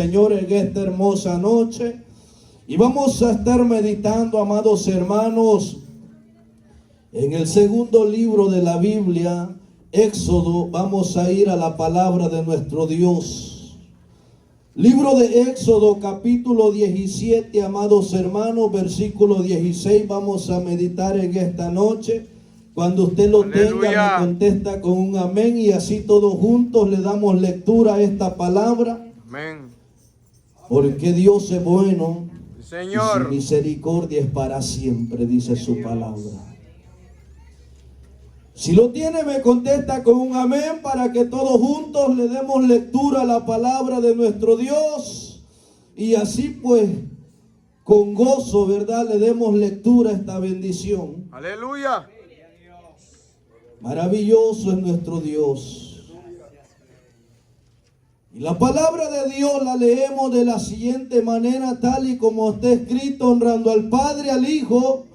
Señor, en esta hermosa noche, y vamos a estar meditando, amados hermanos, en el segundo libro de la Biblia, Éxodo. Vamos a ir a la palabra de nuestro Dios. Libro de Éxodo, capítulo 17, amados hermanos, versículo 16. Vamos a meditar en esta noche. Cuando usted lo tenga, me contesta con un amén, y así todos juntos le damos lectura a esta palabra. Amén. Porque Dios es bueno, Señor, y su misericordia es para siempre, dice su palabra. Si lo tiene, me contesta con un amén, para que todos juntos le demos lectura a la palabra de nuestro Dios, y así pues con gozo, ¿verdad?, le demos lectura a esta bendición. aleluya. Maravilloso es nuestro Dios. Y la palabra de Dios la leemos de la siguiente manera, tal y como está escrito: honrando al Padre, al Hijo,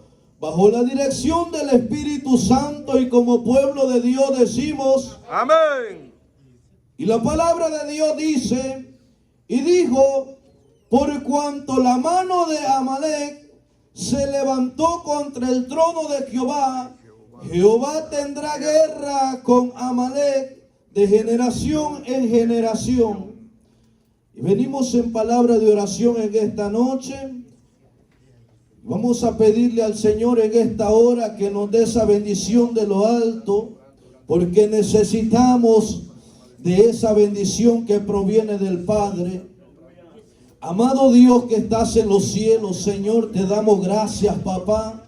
bajo la dirección del Espíritu Santo, y como pueblo de Dios decimos amén. Y la palabra de Dios dice: y dijo, por cuanto la mano de Amalec se levantó contra el trono de Jehová, Jehová tendrá guerra con Amalec de generación en generación. Y venimos en palabra de oración en esta noche. Vamos a pedirle al Señor en esta hora que nos dé esa bendición de lo alto, porque necesitamos de esa bendición que proviene del Padre. Amado Dios que estás en los cielos, Señor, te damos gracias, papá.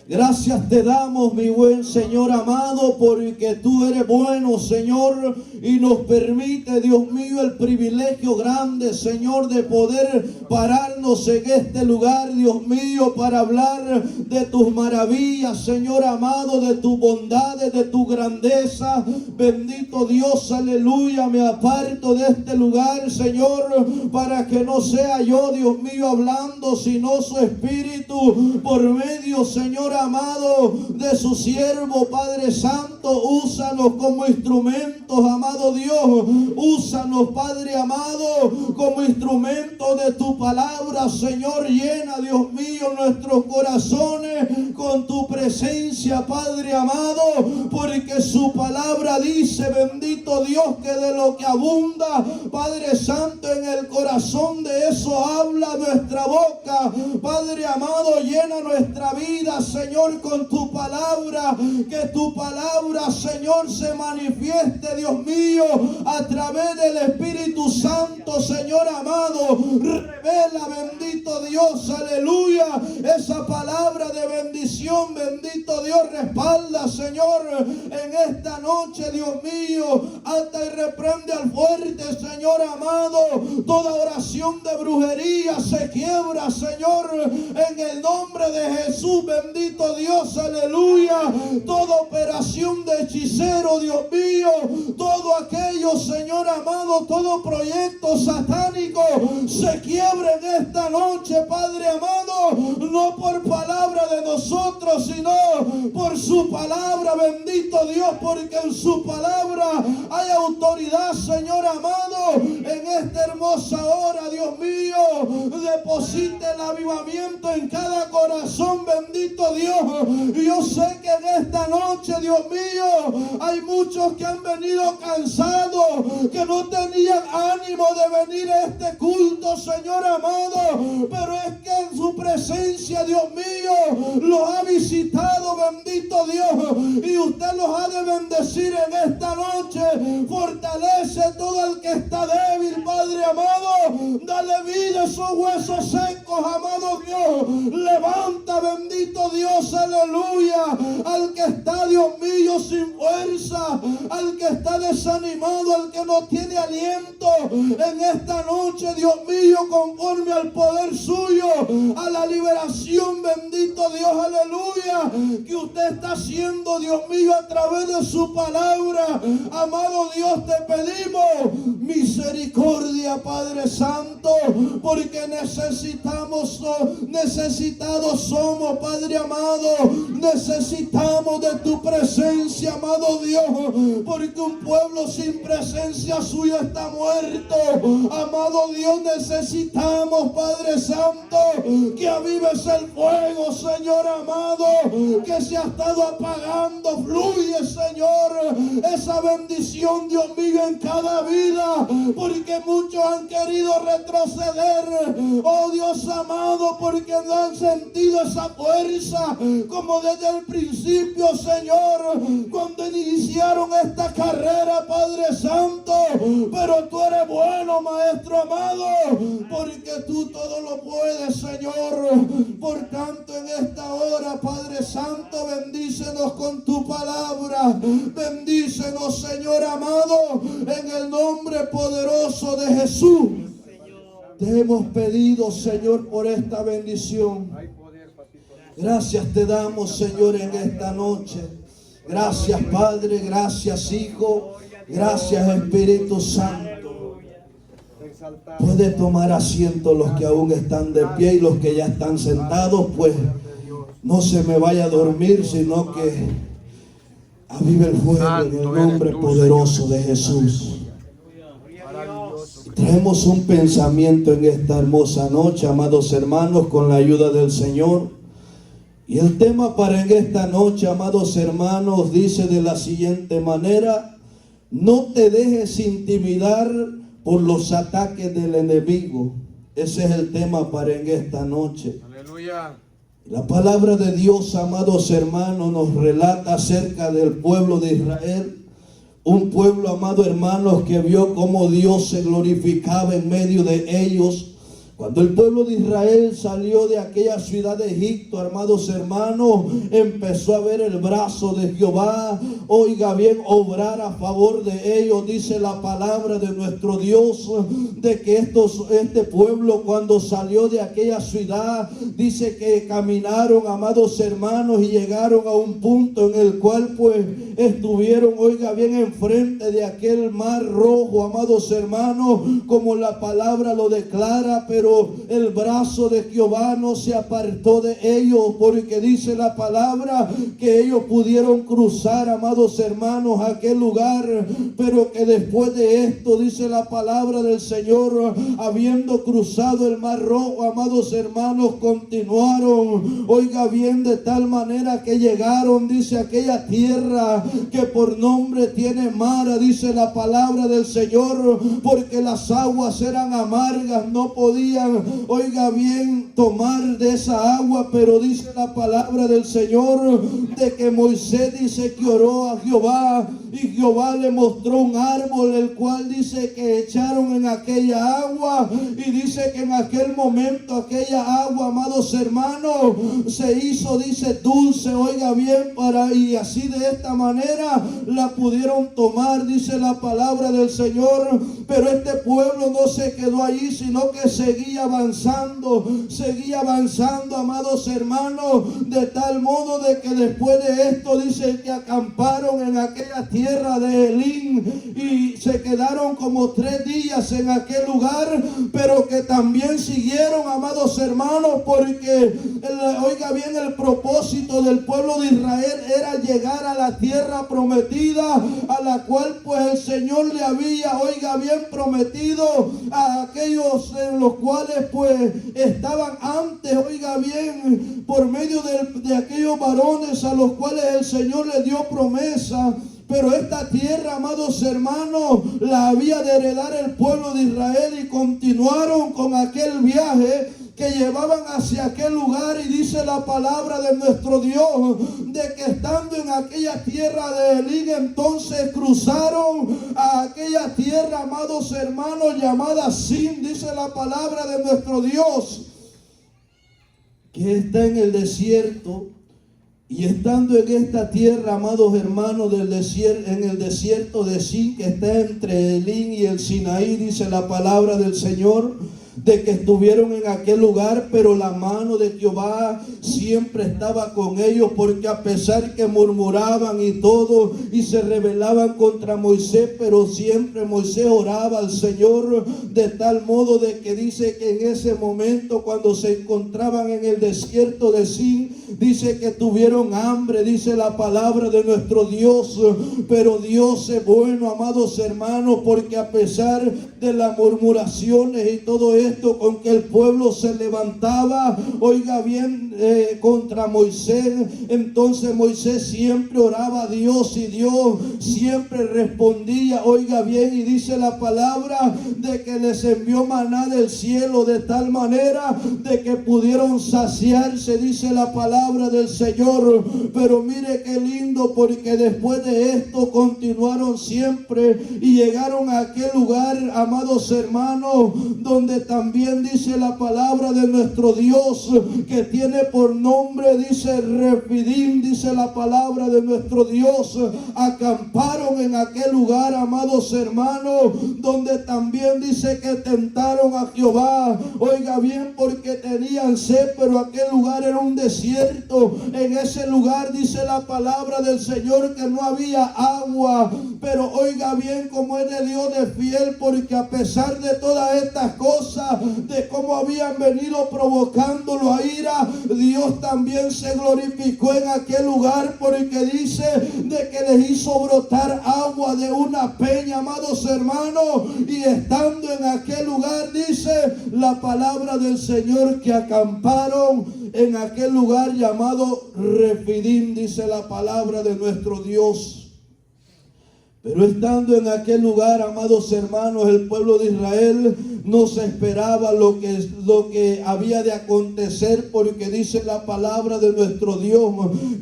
Gracias te damos, mi buen Señor amado, porque tú eres bueno, Señor, y nos permite, Dios mío, el privilegio grande, Señor, de poder pararnos en este lugar, Dios mío, para hablar de tus maravillas, Señor amado, de tus bondades, de tu grandeza. Bendito Dios, aleluya. Me aparto de este lugar, Señor, para que no sea yo, Dios mío, hablando, sino su Espíritu por medio, Señor amado, de su siervo. Padre Santo, úsanos como instrumentos, amado Dios. Úsanos, Padre amado, como instrumentos de tu palabra, Señor. Llena, Dios mío, nuestros corazones con tu presencia, Padre amado, porque su palabra dice, bendito Dios, que de lo que abunda, Padre Santo, en el corazón, de eso habla nuestra boca. Padre amado, llena nuestra vida, Señor, con tu palabra. Que tu palabra, Señor, se manifieste, Dios mío, a través del Espíritu Santo, Señor amado. Revela, bendito Dios, aleluya, esa palabra de bendición. Bendito Dios, respalda, Señor, en esta noche, Dios mío. Ata y reprende al fuerte, Señor amado. Toda oración de brujería se quiebra, Señor, en el nombre de Jesús. Bendito Dios, aleluya. Toda operación de hechicero, Dios mío, todo aquello, Señor amado, todo proyecto satánico se quiebra en esta noche, Padre amado, no por palabra de nosotros, sino por su palabra. Bendito Dios, porque en su palabra hay autoridad, Señor amado. En esta hermosa hora, Dios mío, deposite el avivamiento en cada corazón, bendito Dios. Yo sé que en esta noche, Dios mío, hay muchos que han venido cansados, que no tenían ánimo de venir a este culto, Señor amado, pero es que en su presencia, Dios mío, los ha visitado, bendito Dios, y usted los ha de bendecir en esta noche. Fortalece todo el que está débil, Padre amado. Dale vida a esos huesos secos, amado Dios. Levanta, bendito Dios, aleluya, al que está, Dios mío, sin fuerza, al que está desanimado, al que no tiene aliento. En esta noche, Dios mío, conforme al poder suyo, a la liberación revelación, bendito Dios, aleluya, que usted está haciendo, Dios mío, a través de su palabra. Amado Dios, te pedimos misericordia, Padre Santo, porque necesitados somos, Padre amado. Necesitamos de tu presencia, amado Dios, porque un pueblo sin presencia suya está muerto. Amado Dios, necesitamos, Padre Santo, que avives el fuego, Señor amado, que se ha estado apagando. Fluye, Señor, esa bendición, Dios mío, en cada vida, porque muchos han querido retroceder, oh Dios amado, porque no han sentido esa fuerza como desde el principio, Señor, cuando iniciaron esta carrera, Padre Santo. Pero tú eres bueno, Maestro amado, porque tú todo lo puedes, Señor. Por tanto, en esta hora, Padre Santo, bendícenos con tu palabra. Bendícenos, Señor amado, en el nombre poderoso de Jesús. Te hemos pedido, Señor, por esta bendición. Gracias te damos, Señor, en esta noche. Gracias, Padre. Gracias, Hijo. Gracias, Espíritu Santo. Puede tomar asiento los que aún están de pie y los que ya están sentados, pues no se me vaya a dormir, sino que avive el fuego en el nombre poderoso de Jesús. Traemos un pensamiento en esta hermosa noche, amados hermanos, con la ayuda del Señor. Y el tema para en esta noche, amados hermanos, dice de la siguiente manera: no te dejes intimidar por los ataques del enemigo. Ese es el tema para en esta noche. Aleluya. La palabra de Dios, amados hermanos, nos relata acerca del pueblo de Israel. Un pueblo, amados hermanos, que vio cómo Dios se glorificaba en medio de ellos. Cuando el pueblo de Israel salió de aquella ciudad de Egipto, amados hermanos, empezó a ver el brazo de Jehová, oiga bien, obrar a favor de ellos. Dice la palabra de nuestro Dios, de que este pueblo, cuando salió de aquella ciudad, dice que caminaron, amados hermanos, y llegaron a un punto en el cual pues estuvieron, oiga bien, enfrente de aquel mar rojo, amados hermanos, como la palabra lo declara. Pero el brazo de Jehová no se apartó de ellos, porque dice la palabra que ellos pudieron cruzar, amados hermanos, aquel lugar, pero que después de esto, dice la palabra del Señor, habiendo cruzado el mar rojo, amados hermanos, continuaron, oiga bien, de tal manera que llegaron, dice, a aquella tierra que por nombre tiene Mara, dice la palabra del Señor, porque las aguas eran amargas, no podían, oiga bien, tomar de esa agua. Pero dice la palabra del Señor de que Moisés dice que oró a Jehová, y Jehová le mostró un árbol, el cual dice que echaron en aquella agua, y dice que en aquel momento aquella agua, amados hermanos, se hizo, dice, dulce, oiga bien, y así de esta manera la pudieron tomar, dice la palabra del Señor. Pero este pueblo no se quedó allí, sino que seguía avanzando, amados hermanos, de tal modo de que después de esto dice que acamparon en aquella tierra de Elín y se quedaron como 3 días en aquel lugar, pero que también siguieron, amados hermanos, porque oiga bien, el propósito del pueblo de Israel era llegar a la tierra prometida, a la cual pues el Señor le había, oiga bien, prometido a aquellos en los cuales pues estaban antes, oiga bien, por medio de aquellos varones a los cuales el Señor le dio promesa. Pero esta tierra, amados hermanos, la había de heredar el pueblo de Israel, y continuaron con aquel viaje que llevaban hacia aquel lugar. Y dice la palabra de nuestro Dios de que estando en aquella tierra de Elín, entonces cruzaron a aquella tierra, amados hermanos, llamada Sin. Dice la palabra de nuestro Dios que está en el desierto. Y estando en esta tierra, amados hermanos, en el desierto de Sin, que está entre Elín y el Sinaí, dice la palabra del Señor, de que estuvieron en aquel lugar, pero la mano de Jehová siempre estaba con ellos, porque a pesar que murmuraban y todo y se rebelaban contra Moisés, pero siempre Moisés oraba al Señor, de tal modo de que dice que en ese momento, cuando se encontraban en el desierto de Sin, dice que tuvieron hambre, dice la palabra de nuestro Dios. Pero Dios es bueno, amados hermanos, porque a pesar de las murmuraciones y todo esto con que el pueblo se levantaba, oiga bien, contra Moisés, entonces Moisés siempre oraba a Dios y Dios siempre respondía, oiga bien, y dice la palabra de que les envió maná del cielo de tal manera de que pudieron saciarse, dice la palabra del Señor. Pero mire qué lindo, porque después de esto continuaron siempre y llegaron a aquel lugar, amados hermanos, donde también dice la palabra de nuestro Dios, que tiene por nombre, dice Refidim, dice la palabra de nuestro Dios. Acamparon en aquel lugar, amados hermanos, donde también dice que tentaron a Jehová, oiga bien, porque tenían sed, pero aquel lugar era un desierto. En ese lugar dice la palabra del Señor que no había agua, pero oiga bien cómo es de Dios de fiel, porque a pesar de todas estas cosas, de cómo habían venido provocándolo a ira, Dios también se glorificó en aquel lugar, porque dice de que les hizo brotar agua de una peña, amados hermanos, y estando en aquel lugar, dice la palabra del Señor, que acamparon en aquel lugar llamado Refidim, dice la palabra de nuestro Dios. Pero estando en aquel lugar, amados hermanos, el pueblo de Israel no se esperaba lo que había de acontecer, porque dice la palabra de nuestro Dios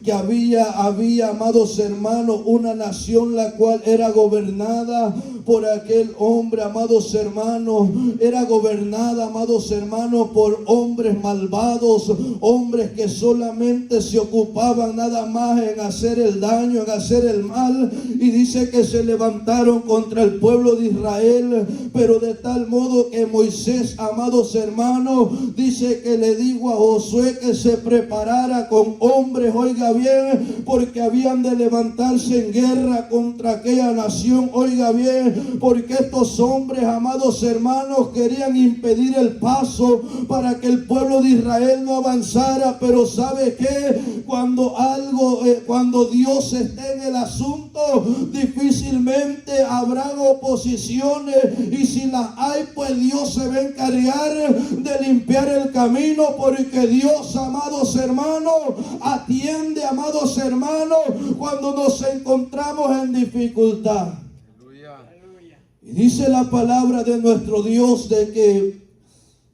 que había, amados hermanos, una nación la cual era gobernada por aquel hombre, amados hermanos, era gobernada, amados hermanos, por hombres malvados, hombres que solamente se ocupaban nada más en hacer el daño, en hacer el mal, y dice que se levantaron contra el pueblo de Israel, pero de tal modo que Moisés, amados hermanos, dice que le dijo a Josué que se preparara con hombres, oiga bien, porque habían de levantarse en guerra contra aquella nación, oiga bien, porque estos hombres, amados hermanos, querían impedir el paso para que el pueblo de Israel no avanzara. Pero ¿sabe qué? Cuando Dios esté en el asunto, difícilmente habrán oposiciones, y si las hay, pues Dios se va a encargar de limpiar el camino, porque Dios, amados hermanos, atiende, amados hermanos, cuando nos encontramos en dificultad. Y dice la palabra de nuestro Dios de que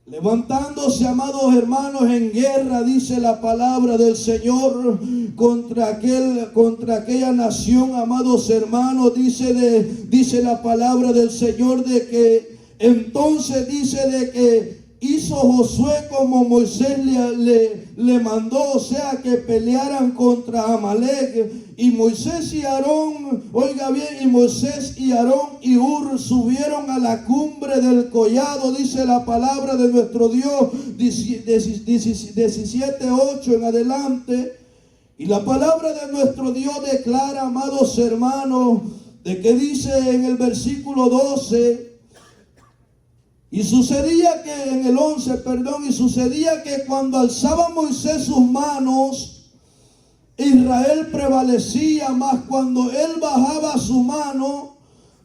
levantándose, amados hermanos, en guerra, dice la palabra del Señor, contra aquella nación, amados hermanos, dice la palabra del Señor de que entonces dice de que hizo Josué como Moisés le mandó, o sea, que pelearan contra Amalek. Y Moisés y Aarón, oiga bien, y Moisés y Aarón y Hur subieron a la cumbre del collado, dice la palabra de nuestro Dios, 17:8 en adelante. Y la palabra de nuestro Dios declara, amados hermanos, de que dice en el versículo 12, y sucedía que en el 11, y sucedía que cuando alzaba Moisés sus manos, Israel prevalecía, mas cuando él bajaba su mano,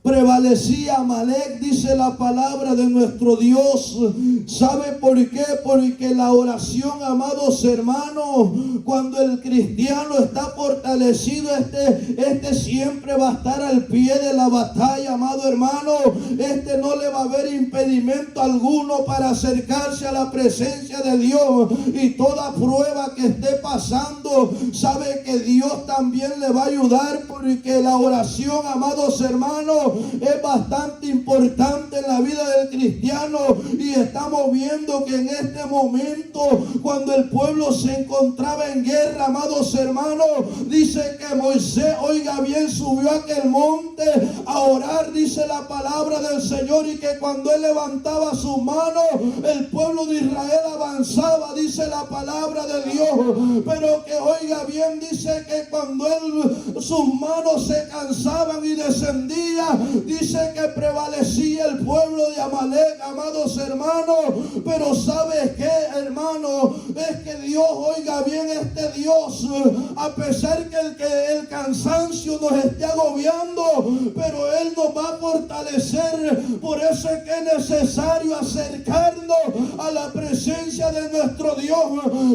prevalecía Amalek, dice la palabra de nuestro Dios. ¿Sabe por qué? Porque la oración, amados hermanos, cuando el cristiano está fortalecido, este siempre va a estar al pie de la batalla, amado hermano. No le va a haber impedimento alguno para acercarse a la presencia de Dios. Y toda prueba que esté pasando, sabe que Dios también le va a ayudar, porque la oración, amados hermanos, es bastante importante en la vida del cristiano, y estamos viendo que en este momento, cuando el pueblo se encontraba en guerra, amados hermanos, dice que Moisés, oiga bien, subió a aquel monte a orar, dice la palabra del Señor, y que cuando él levantaba sus manos, el pueblo de Israel avanzaba, dice la palabra de Dios. Pero que oiga bien, dice que cuando sus manos se cansaban y descendía, dice que prevalecía el pueblo de Amalek, amados hermanos. Pero ¿sabes qué, hermano? Es que Dios, oiga bien, este Dios, a pesar que el cansancio nos esté agobiando, pero Él nos va a fortalecer. Por eso es que es necesario acercarnos a la presencia de nuestro Dios.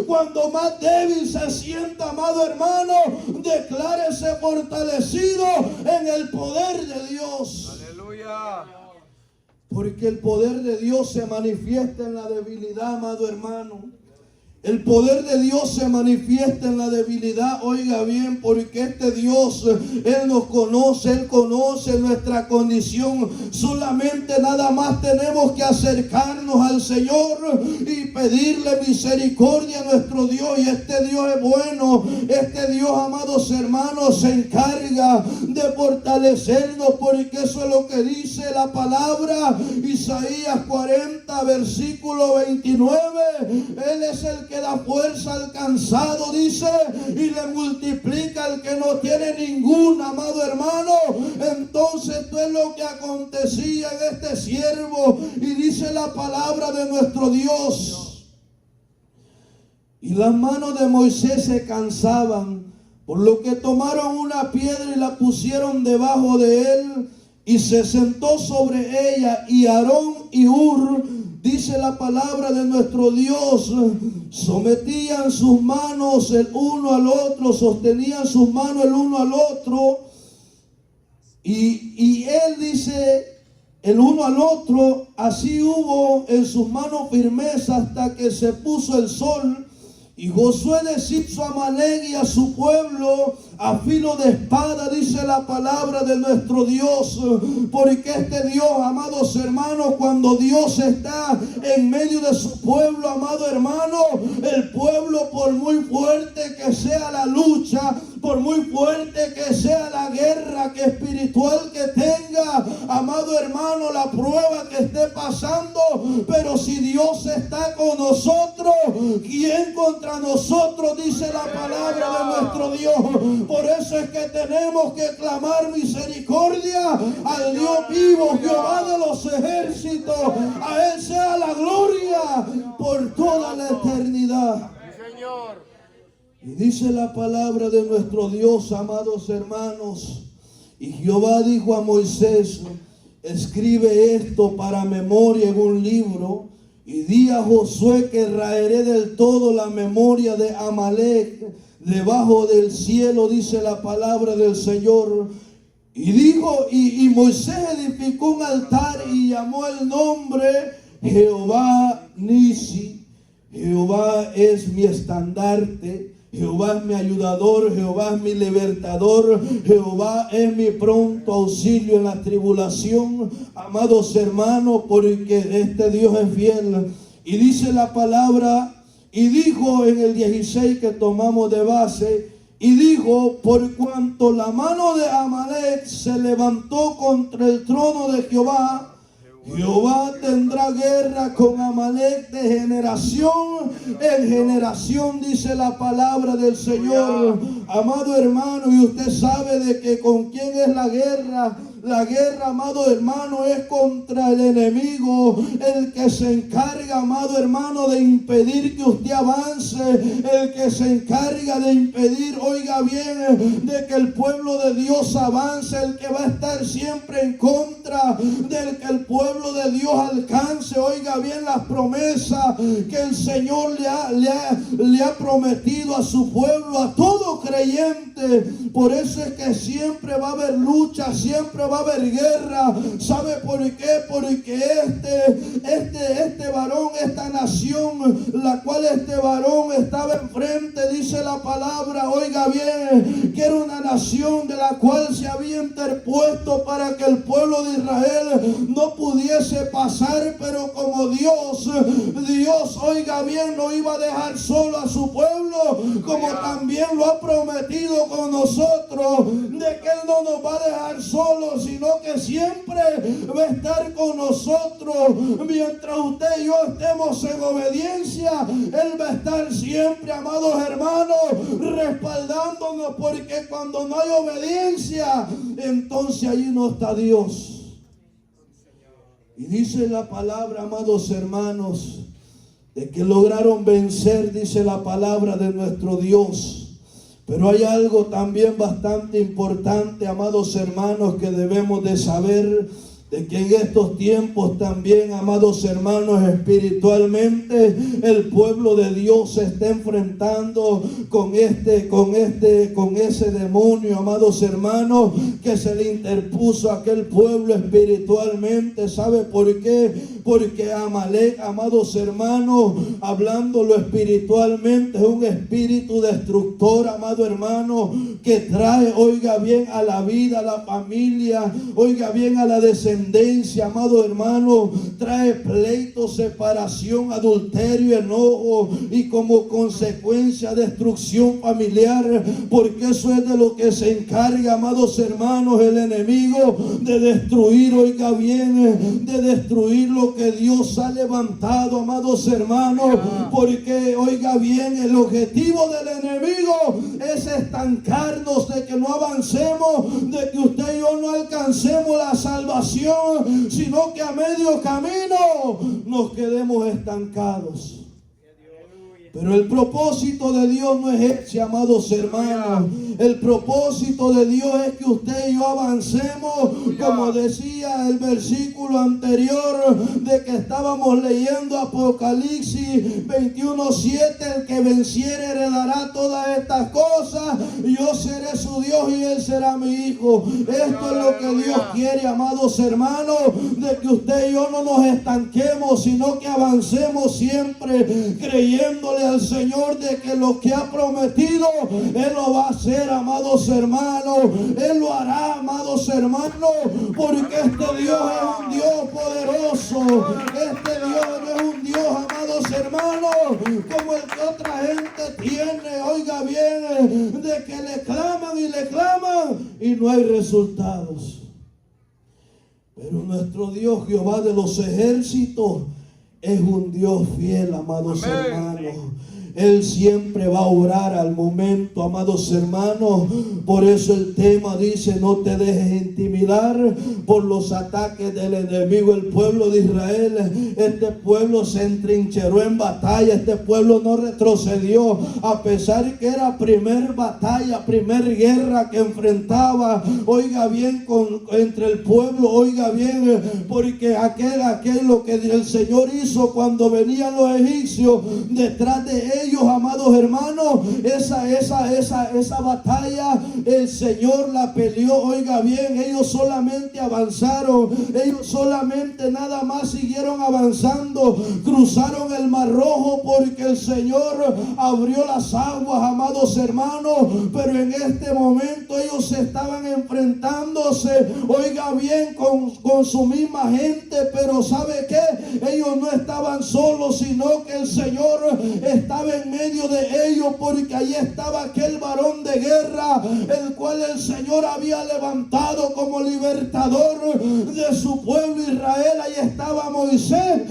Cuando más débil se sienta, amado hermano, declárese fortalecido en el poder de Dios. Aleluya. Porque el poder de Dios se manifiesta en la debilidad, amado hermano. El poder de Dios se manifiesta en la debilidad, oiga bien, porque este Dios, Él nos conoce, Él conoce nuestra condición. Solamente nada más tenemos que acercarnos al Señor y pedirle misericordia a nuestro Dios. Y este Dios es bueno, este Dios, amados hermanos, se encarga de fortalecernos, porque eso es lo que dice la palabra. Isaías 40, versículo 29, Él es el que da fuerza al cansado, dice, y le multiplica al que no tiene ninguna, amado hermano. Entonces esto es lo que acontecía en este siervo, y dice la palabra de nuestro Dios: y las manos de Moisés se cansaban, por lo que tomaron una piedra y la pusieron debajo de él, y se sentó sobre ella, y Aarón y Hur, dice la palabra de nuestro Dios, sometían sus manos el uno al otro, sostenían sus manos el uno al otro, y él dice, el uno al otro, así hubo en sus manos firmeza hasta que se puso el sol. Y Josué deshizo a Amalek y a su pueblo a filo de espada, dice la palabra de nuestro Dios. Porque este Dios, amados hermanos, cuando Dios está en medio de su pueblo, amado hermano, el pueblo, por muy fuerte que sea la lucha, por muy fuerte que sea la guerra que espiritual que tenga, amado hermano, la prueba que esté pasando, pero si Dios está con nosotros, ¿quién contra nosotros? Dice la palabra de nuestro Dios. Por eso es que tenemos que clamar misericordia al Dios vivo, Jehová de los ejércitos. A Él sea la gloria por toda la eternidad. Sí, Señor. Y dice la palabra de nuestro Dios, amados hermanos, y Jehová dijo a Moisés: escribe esto para memoria en un libro, y di a Josué que raeré del todo la memoria de Amalek debajo del cielo, dice la palabra del Señor. Y dijo, y Moisés edificó un altar y llamó el nombre Jehová Nisi. Jehová es mi estandarte, Jehová es mi ayudador, Jehová es mi libertador, Jehová es mi pronto auxilio en la tribulación. Amados hermanos, porque este Dios es fiel. Y dice la palabra, y dijo en el 16 que tomamos de base, y dijo: por cuanto la mano de Amalek se levantó contra el trono de Jehová, Jehová tendrá guerra con Amalek de generación en generación, dice la palabra del Señor. Amado hermano, y usted sabe de que con quién es la guerra. La guerra, amado hermano, es contra el enemigo, el que se encarga, amado hermano, de impedir que usted avance, el que se encarga de impedir, oiga bien, de que el pueblo de Dios avance, el que va a estar siempre en contra del que el pueblo de Dios alcance, oiga bien, las promesas que el Señor le ha prometido a su pueblo, a todo creyente. Por eso es que siempre va a haber lucha, siempre va a haber guerra. ¿Sabe por qué? Porque este varón varón, esta nación, la cual este varón estaba enfrente, dice la palabra, oiga bien, que era una nación de la cual se había interpuesto para que el pueblo de Israel no pudiese pasar, pero como Dios, oiga bien, no iba a dejar solo a su pueblo, como también lo ha prometido con nosotros, de que Él no nos va a dejar solos, sino que siempre va a estar con nosotros. Mientras usted y yo estemos en obediencia, Él va a estar siempre, amados hermanos, respaldándonos, porque cuando no hay obediencia, entonces allí no está Dios. Y dice la palabra, amados hermanos, de que lograron vencer, dice la palabra de nuestro Dios. Pero hay algo también bastante importante, amados hermanos, que debemos de saber, de que en estos tiempos también, amados hermanos, espiritualmente el pueblo de Dios se está enfrentando con ese demonio, amados hermanos, que se le interpuso a aquel pueblo espiritualmente. ¿Sabe por qué? Porque Amalek, amados hermanos, hablándolo espiritualmente, es un espíritu destructor, amado hermano, que trae, oiga bien, a la vida, a la familia, oiga bien, a la descendencia, amado hermano, trae pleito, separación, adulterio, enojo y como consecuencia destrucción familiar, porque eso es de lo que se encarga, amados hermanos, el enemigo, de destruir, oiga bien, de destruir lo que Dios ha levantado, amados hermanos, porque oiga bien, el objetivo del enemigo es estancarnos, de que no avancemos, de que usted y yo no alcancemos la salvación, sino que a medio camino nos quedemos estancados. Pero el propósito de Dios no es ese, amados hermanos. El propósito de Dios es que usted y yo avancemos, como decía el versículo anterior, de que estábamos leyendo Apocalipsis 21:7, el que venciere heredará todas estas cosas, yo seré su Dios y él será mi hijo. Esto es lo que Dios quiere, amados hermanos, de que usted y yo no nos estanquemos, sino que avancemos siempre creyéndole al Señor de que lo que ha prometido Él lo va a hacer, amados hermanos. Él lo hará, amados hermanos, porque este Dios es un Dios poderoso. Este Dios no es un Dios, amados hermanos, como el que otra gente tiene, oiga bien, de que le claman y no hay resultados. Pero nuestro Dios, Jehová de los ejércitos, es un Dios fiel, amados hermanos. Él siempre va a obrar al momento, amados hermanos. Por eso el tema dice: no te dejes intimidar por los ataques del enemigo. El pueblo de Israel, este pueblo se entrincheró en batalla. Este pueblo no retrocedió, a pesar que era primer batalla, primer guerra que enfrentaba, oiga bien, entre el pueblo, oiga bien, porque aquel lo que el Señor hizo cuando venían los egipcios detrás de ellos, amados hermanos, esa batalla el Señor la peleó, oiga bien. Ellos solamente avanzaron, ellos solamente nada más siguieron avanzando, cruzaron el Mar Rojo porque el Señor abrió las aguas, amados hermanos. Pero en este momento ellos estaban enfrentándose, oiga bien, con su misma gente. Pero ¿sabe qué? Ellos no estaban solos, sino que el Señor estaba en medio de ellos, porque allí estaba aquel varón de guerra, el cual el Señor había levantado como libertador de su pueblo Israel. Ahí estaba Moisés,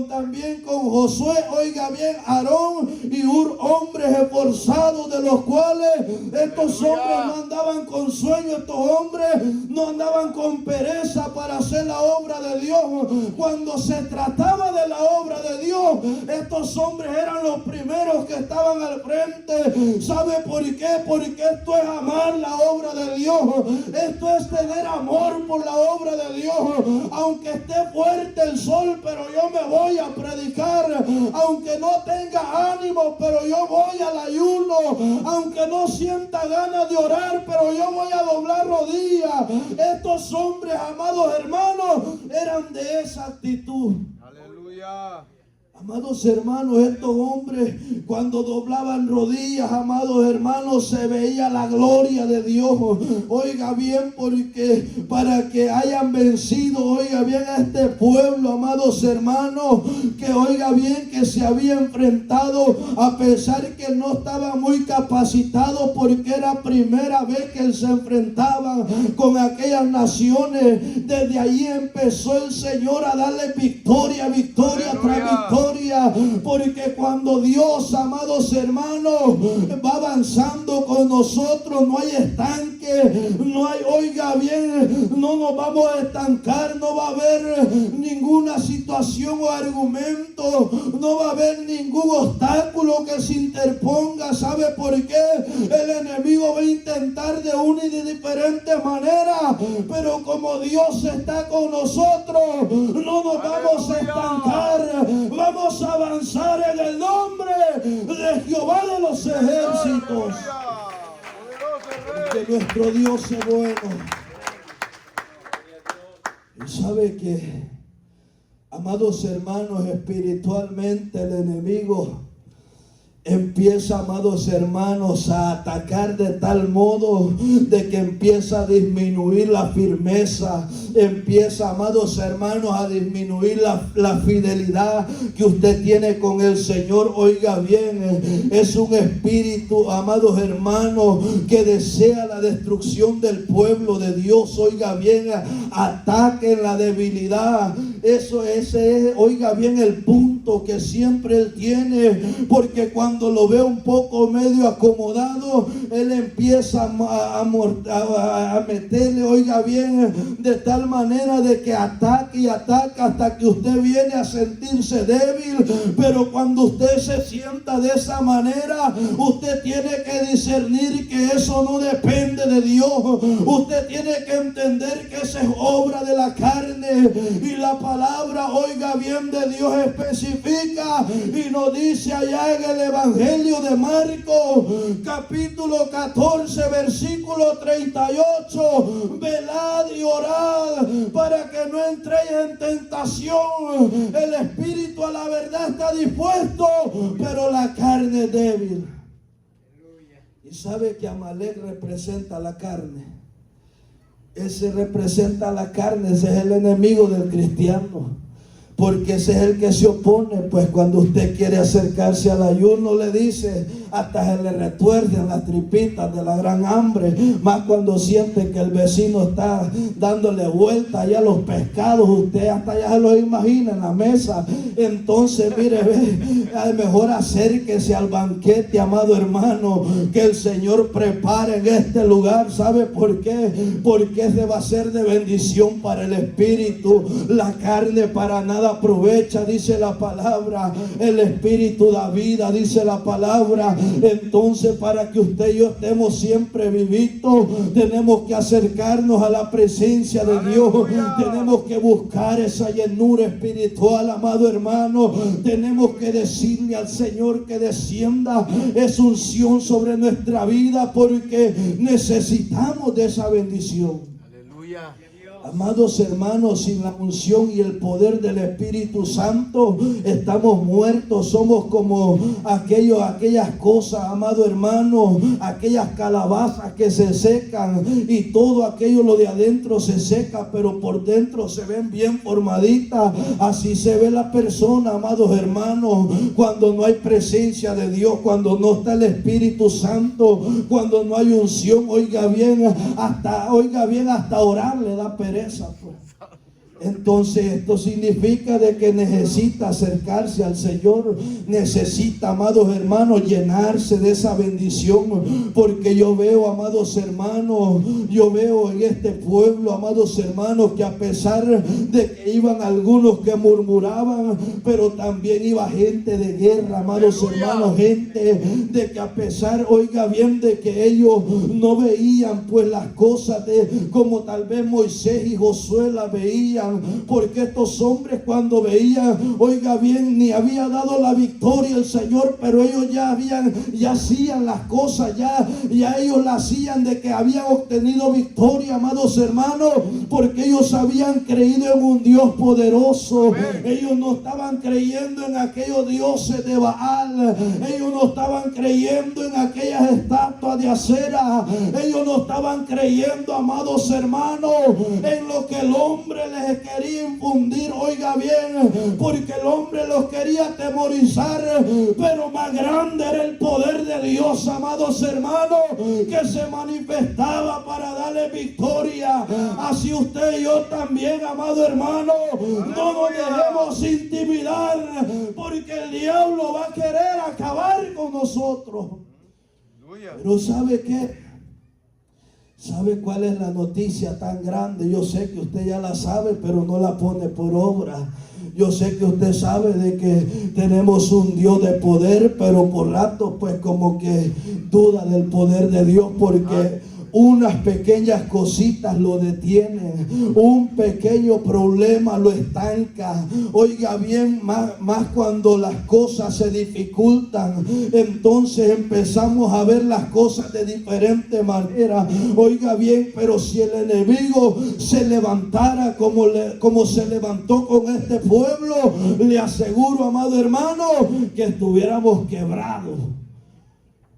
también con Josué, oiga bien, Aarón y Hur, hombres esforzados, de los cuales estos hombres no andaban con sueño, estos hombres no andaban con pereza para hacer la obra de Dios. Cuando se trataba de la obra de Dios, estos hombres eran los primeros que estaban al frente. ¿Sabe por qué? Porque esto es amar la obra de Dios. Esto es tener amor por la obra de Dios. Aunque esté fuerte el sol, pero yo me voy a predicar. Aunque no tenga ánimo, pero yo voy al ayuno. Aunque no sienta ganas de orar, pero yo voy a doblar rodillas. Estos hombres, amados hermanos, eran de esa actitud. Aleluya. Amados hermanos, estos hombres cuando doblaban rodillas, amados hermanos, se veía la gloria de Dios. Oiga bien, porque para que hayan vencido, oiga bien, a este pueblo, amados hermanos, que oiga bien, que se había enfrentado, a pesar que no estaba muy capacitado, porque era primera vez que él se enfrentaba con aquellas naciones. Desde ahí empezó el Señor a darle victoria, victoria tras victoria. Porque cuando Dios, amados hermanos, va avanzando con nosotros, no hay estanque, no hay, oiga bien, no nos vamos a estancar, no va a haber ninguna situación o argumento, no va a haber ningún obstáculo que se interponga. ¿Sabe por qué? El enemigo va a intentar de una y de diferente manera, pero como Dios está con nosotros, no nos vamos a estancar, vamos a avanzar en el nombre de Jehová de los ejércitos. Que nuestro Dios es bueno. Y sabe que, amados hermanos, espiritualmente el enemigo empieza, amados hermanos, a atacar de tal modo de que empieza a disminuir la firmeza, empieza, amados hermanos, a disminuir la fidelidad que usted tiene con el Señor. Oiga bien, es un espíritu, amados hermanos, que desea la destrucción del pueblo de Dios. Oiga bien, ataque en la debilidad. Ese es, oiga bien, el punto que siempre él tiene, porque cuando lo ve un poco medio acomodado, él empieza a meterle, oiga bien, de tal manera de que ataque y ataca hasta que usted viene a sentirse débil. Pero cuando usted se sienta de esa manera, usted tiene que discernir que eso no depende de Dios. Usted tiene que entender que esa es obra de la carne, y la palabra, oiga bien, de Dios especifica y nos dice allá en el Evangelio de Marcos, capítulo 14, versículo 38: velad y orad para que no entréis en tentación. El espíritu a la verdad está dispuesto, pero la carne es débil. Y sabe que Amalek representa la carne. Ese representa la carne, ese es el enemigo del cristiano. Porque ese es el que se opone. Pues cuando usted quiere acercarse al ayuno, le dice, hasta se le retuercen las tripitas de la gran hambre. Más cuando siente que el vecino está dándole vuelta allá a los pescados, usted hasta ya se lo imagina en la mesa. Entonces mire, mejor acérquese al banquete, amado hermano, que el Señor prepara en este lugar. ¿Sabe por qué? Porque ese va a ser de bendición para el espíritu. La carne para nada aprovecha, dice la palabra. El espíritu da vida, dice la palabra. Entonces, para que usted y yo estemos siempre vivitos, tenemos que acercarnos a la presencia de Dios. Tenemos que buscar esa llenura espiritual, amado hermano. Tenemos que decirle al Señor que descienda esa unción sobre nuestra vida, porque necesitamos de esa bendición. Aleluya. Amados hermanos, sin la unción y el poder del Espíritu Santo estamos muertos. Somos como aquellas cosas, amado hermano, aquellas calabazas que se secan, y todo aquello, lo de adentro se seca, pero por dentro se ven bien formaditas. Así se ve la persona, amados hermanos, cuando no hay presencia de Dios, cuando no está el Espíritu Santo, cuando no hay unción. Oiga bien, hasta orar le da pereza. Entonces esto significa de que necesita acercarse al Señor, necesita, amados hermanos, llenarse de esa bendición. Porque yo veo, amados hermanos, yo veo en este pueblo, amados hermanos, que a pesar de que iban algunos que murmuraban, pero también iba gente de guerra, amados hermanos, gente de que a pesar, oiga bien, de que ellos no veían pues las cosas como tal vez Moisés y Josué las veían, veían, porque estos hombres cuando veían, oiga bien, ni había dado la victoria el Señor, pero ellos ya hacían las cosas, ya ellos la hacían de que habían obtenido victoria, amados hermanos, porque ellos habían creído en un Dios poderoso. Ellos no estaban creyendo en aquellos dioses de Baal, ellos no estaban creyendo en aquellas estatuas de acera, ellos no estaban creyendo, amados hermanos, en lo que el hombre les quería infundir, oiga bien, porque el hombre los quería atemorizar, pero más grande era el poder de Dios, amados hermanos, que se manifestaba para darle victoria. Así usted y yo también, amado hermano, no nos dejemos intimidar, porque el diablo va a querer acabar con nosotros. Pero ¿sabe qué? ¿Sabe cuál es la noticia tan grande? Yo sé que usted ya la sabe, pero no la pone por obra. Yo sé que usted sabe de que tenemos un Dios de poder, pero por rato pues como que duda del poder de Dios, porque unas pequeñas cositas lo detienen, un pequeño problema lo estanca. Oiga bien, más cuando las cosas se dificultan, entonces empezamos a ver las cosas de diferente manera. Oiga bien, pero si el enemigo se levantara como se levantó con este pueblo, le aseguro, amado hermano, que estuviéramos quebrados.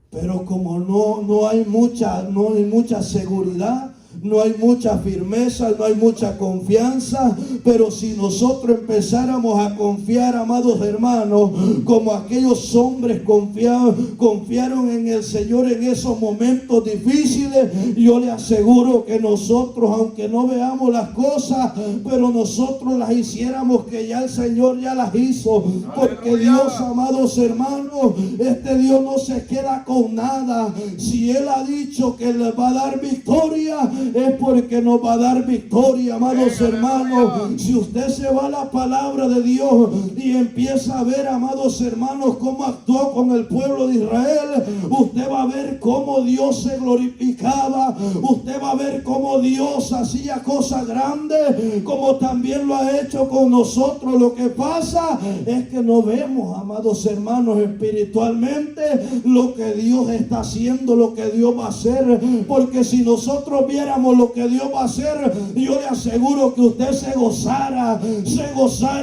Pero como no hay mucha seguridad, no hay mucha firmeza, no hay mucha confianza. Pero si nosotros empezáramos a confiar, amados hermanos, como aquellos hombres confiaron en el Señor en esos momentos difíciles, yo le aseguro que nosotros, aunque no veamos las cosas, pero nosotros las hiciéramos, que ya el Señor ya las hizo. Porque Dios, amados hermanos, este Dios no se queda con nada. Si Él ha dicho que les va a dar victoria, es porque nos va a dar victoria, amados hermanos. Si usted se va a la palabra de Dios y empieza a ver, amados hermanos, cómo actuó con el pueblo de Israel, usted va a ver cómo Dios se glorificaba, usted va a ver cómo Dios hacía cosas grandes, como también lo ha hecho con nosotros. Lo que pasa es que no vemos, amados hermanos, espiritualmente lo que Dios está haciendo, lo que Dios va a hacer, porque si nosotros viéramos lo que Dios va a hacer, yo le aseguro que usted se gozara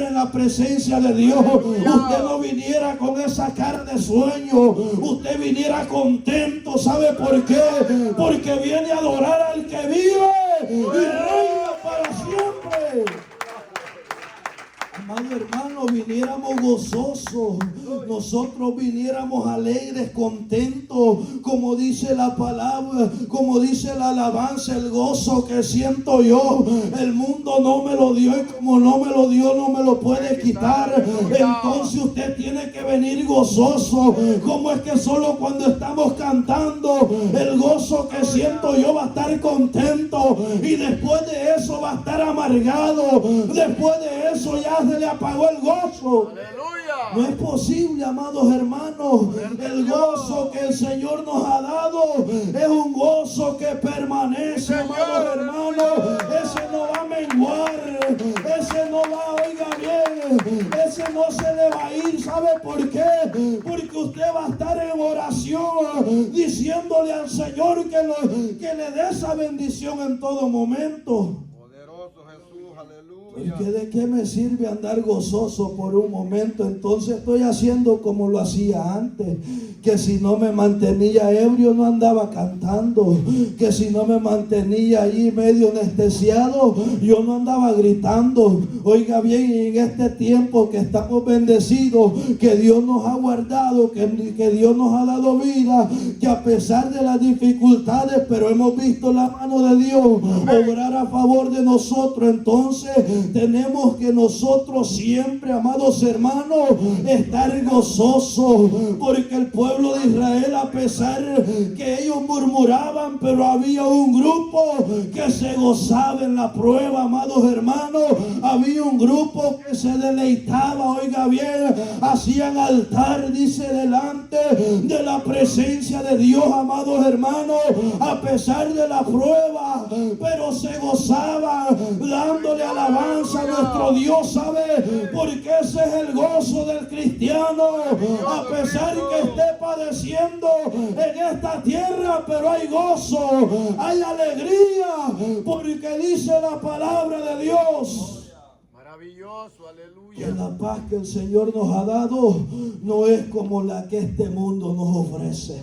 en la presencia de Dios. Usted no viniera con esa cara de sueño, usted viniera contento. ¿Sabe por qué? Porque viene a adorar al que vive y reina para siempre. Amado hermano, viniéramos gozosos, nosotros viniéramos alegres, contentos, como dice la palabra, como dice la alabanza, el gozo que siento yo, el mundo no me lo dio, y como no me lo dio, no me lo puede quitar. Entonces usted tiene que venir gozoso. ¿Cómo es que solo cuando estamos cantando el gozo que siento yo va a estar contento, y después de eso va a estar amargado? Después de eso ya se le apagó el gozo. ¡Aleluya! No es posible, amados hermanos. El gozo que el Señor nos ha dado es un gozo que permanece, amados hermanos. Ese no va a menguar, ese no va, oiga bien, ese no se le va a ir. ¿Sabe por qué? Porque usted va a estar en oración diciéndole al Señor que le dé esa bendición en todo momento. Porque ¿de qué me sirve andar gozoso por un momento? Entonces estoy haciendo como lo hacía antes, que si no me mantenía ebrio no andaba cantando, que si no me mantenía ahí medio anestesiado yo no andaba gritando. Oiga bien, en este tiempo que estamos bendecidos, que Dios nos ha guardado, que Dios nos ha dado vida, que a pesar de las dificultades, pero hemos visto la mano de Dios obrar a favor de nosotros. Entonces tenemos que nosotros siempre, amados hermanos, estar gozosos, porque el pueblo de Israel, a pesar que ellos murmuraban, pero había un grupo que se gozaba en la prueba, amados hermanos. Había un grupo que se deleitaba, oiga bien, hacían altar, dice, delante de la presencia de Dios, amados hermanos, a pesar de la prueba, pero se gozaban dándole alabanza alabanza a nuestro Dios, ¿sabe? Porque ese es el gozo del cristiano. A pesar que esté padeciendo en esta tierra, pero hay gozo, hay alegría, porque dice la palabra de Dios. Maravilloso, aleluya. Que la paz que el Señor nos ha dado no es como la que este mundo nos ofrece.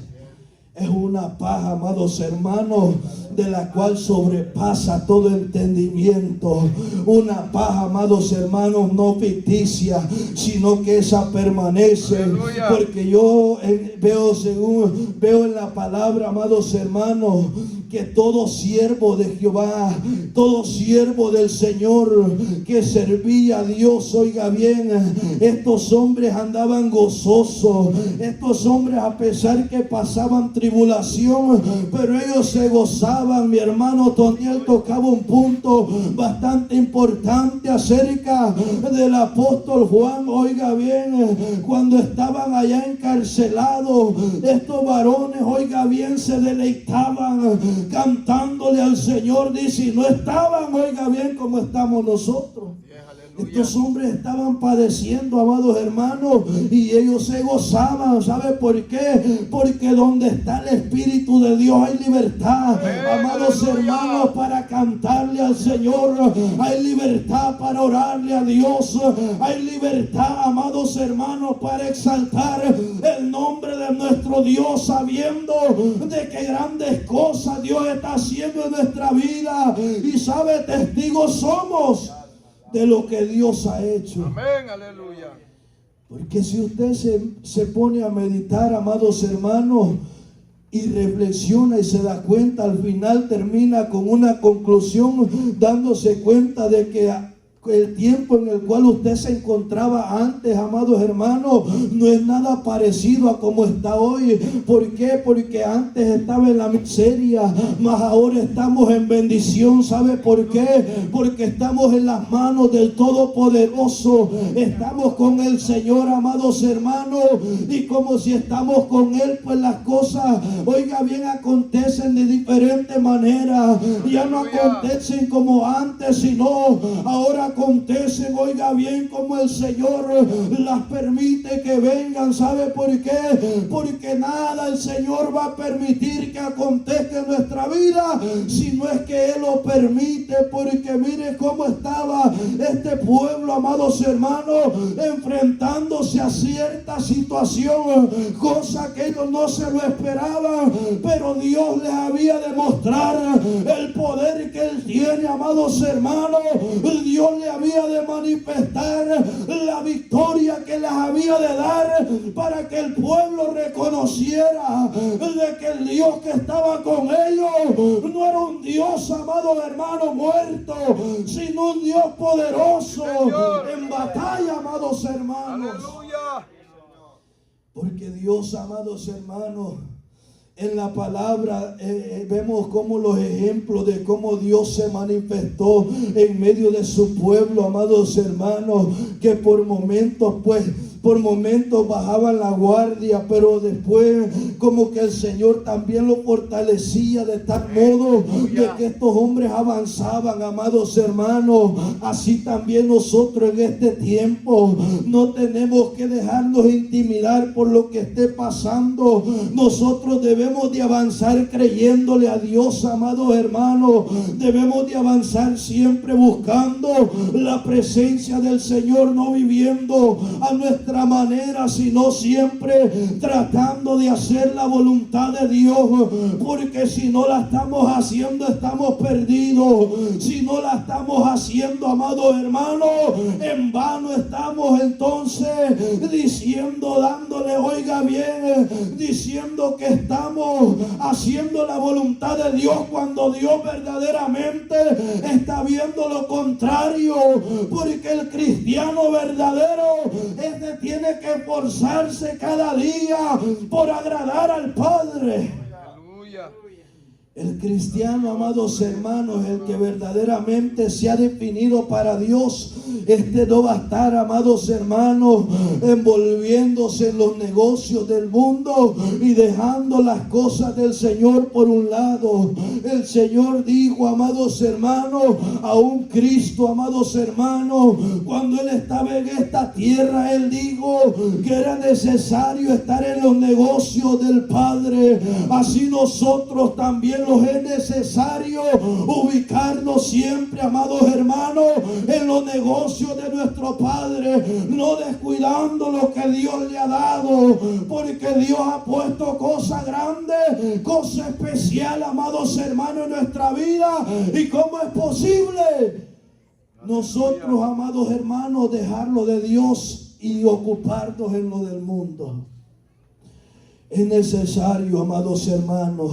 Es una paz, amados hermanos, de la cual sobrepasa todo entendimiento. Una paz, amados hermanos, no ficticia, sino que esa permanece. Aleluya. Porque yo veo en la palabra, amados hermanos, que todo siervo de Jehová, todo siervo del Señor que servía a Dios, oiga bien, estos hombres andaban gozosos. Estos hombres, a pesar que pasaban tribulación, pero ellos se gozaban. Mi hermano Toniel tocaba un punto bastante importante acerca del apóstol Juan. Oiga bien, cuando estaban allá encarcelados, estos varones, oiga bien, se deleitaban cantándole al Señor. Dice, y no estaban, oiga bien, como estamos nosotros. Estos hombres estaban padeciendo, amados hermanos, y ellos se gozaban. ¿Sabe por qué? Porque donde está el Espíritu de Dios hay libertad, amados hermanos, para cantarle al Señor. Hay libertad para orarle a Dios. Hay libertad, amados hermanos, para exaltar el nombre de nuestro Dios, sabiendo de que grandes cosas Dios está haciendo en nuestra vida. Y sabe, testigos somos de lo que Dios ha hecho. Amén, aleluya. Porque si usted se pone a meditar, amados hermanos, y reflexiona y se da cuenta, al final termina con una conclusión, dándose cuenta de que el tiempo en el cual usted se encontraba antes, amados hermanos, no es nada parecido a como está hoy. ¿Por qué? Porque antes estaba en la miseria, mas ahora estamos en bendición. ¿Sabe por qué? Porque estamos en las manos del Todopoderoso. Estamos con el Señor, amados hermanos, y como si estamos con Él, pues las cosas, oiga bien, acontecen de diferente manera. Ya no acontecen como antes, sino ahora acontecen, oiga bien, como el Señor las permite que vengan. ¿Sabe por qué? Porque nada el Señor va a permitir que acontezca en nuestra vida si no es que Él lo permite. Porque mire cómo estaba este pueblo, amados hermanos, enfrentándose a cierta situación, cosa que ellos no se lo esperaban, pero Dios les había de mostrar el poder que Él tiene, amados hermanos. Dios le había de manifestar la victoria que les había de dar, para que el pueblo reconociera de que el Dios que estaba con ellos no era un Dios, amado hermano, muerto, sino un Dios poderoso en batalla, amados hermanos. Aleluya. Porque Dios, amados hermanos, en la palabra vemos como los ejemplos de cómo Dios se manifestó en medio de su pueblo, amados hermanos, que por momentos bajaban la guardia, pero después como que el Señor también lo fortalecía de tal modo de que estos hombres avanzaban, amados hermanos. Así también nosotros en este tiempo no tenemos que dejarnos intimidar por lo que esté pasando. Nosotros debemos de avanzar creyéndole a Dios, amados hermanos. Debemos de avanzar siempre buscando la presencia del Señor, no viviendo a nuestra manera, sino siempre tratando de hacer la voluntad de Dios. Porque si no la estamos haciendo, estamos perdidos. Si no la estamos haciendo, amados hermanos, en vano estamos entonces diciendo, dándole, oiga bien, diciendo que estamos haciendo la voluntad de Dios, cuando Dios verdaderamente está viendo lo contrario. Porque el cristiano verdadero tiene que esforzarse cada día por agradar al Padre. Aleluya. El cristiano, amados hermanos, el que verdaderamente se ha definido para Dios, no va a estar, amados hermanos, envolviéndose en los negocios del mundo y dejando las cosas del Señor por un lado. El Señor dijo, amados hermanos, a un Cristo, amados hermanos, cuando Él estaba en esta tierra, Él dijo que era necesario estar en los negocios del Padre. Así nosotros también nos es necesario ubicarnos siempre, amados hermanos, en los negocios de nuestro Padre, no descuidando lo que Dios le ha dado, porque Dios ha puesto cosas grandes, cosas especiales, amados hermanos, en nuestra vida. ¿Y cómo es posible nosotros, amados hermanos, dejarlo de Dios y ocuparnos en lo del mundo? Es necesario, amados hermanos.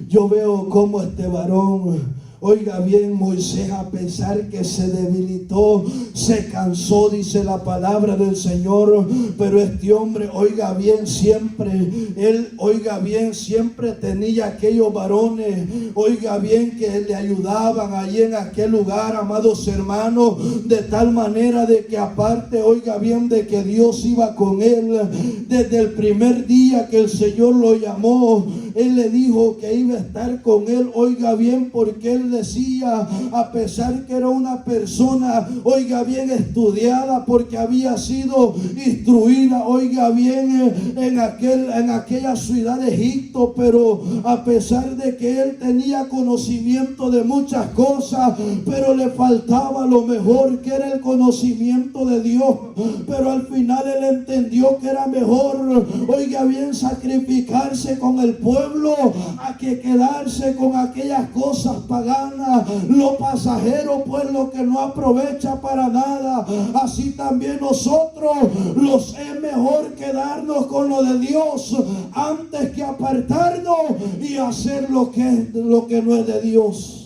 Yo veo cómo este varón, oiga bien, Moisés, a pesar que se debilitó, se cansó, dice la palabra del Señor, pero este hombre, oiga bien, siempre, él, oiga bien, siempre tenía aquellos varones, oiga bien, que le ayudaban allí en aquel lugar, amados hermanos, de tal manera de que aparte, oiga bien, de que Dios iba con él desde el primer día que el Señor lo llamó. Él le dijo que iba a estar con él, oiga bien, porque él decía, a pesar que era una persona, oiga bien, estudiada, porque había sido instruida, oiga bien, en aquella ciudad de Egipto, pero a pesar de que él tenía conocimiento de muchas cosas, pero le faltaba lo mejor, que era el conocimiento de Dios. Pero al final él entendió que era mejor, oiga bien, sacrificarse con el pueblo a que quedarse con aquellas cosas paganas, lo pasajero, pues lo que no aprovecha para nada. Así también nosotros es mejor quedarnos con lo de Dios antes que apartarnos y hacer lo que no es de Dios.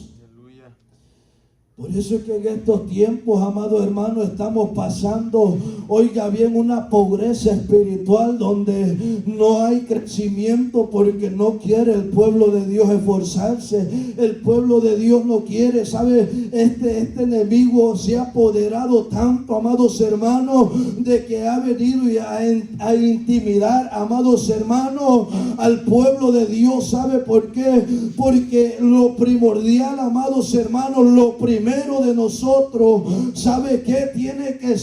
Por eso es que en estos tiempos, amados hermanos, estamos pasando, oiga bien, una pobreza espiritual donde no hay crecimiento, porque no quiere el pueblo de Dios esforzarse. El pueblo de Dios no quiere, ¿sabe? Este enemigo se ha apoderado tanto, amados hermanos, de que ha venido a intimidar, amados hermanos, al pueblo de Dios. ¿Sabe por qué? Porque lo primordial, amados hermanos, lo primero de nosotros, ¿sabe qué? Tiene que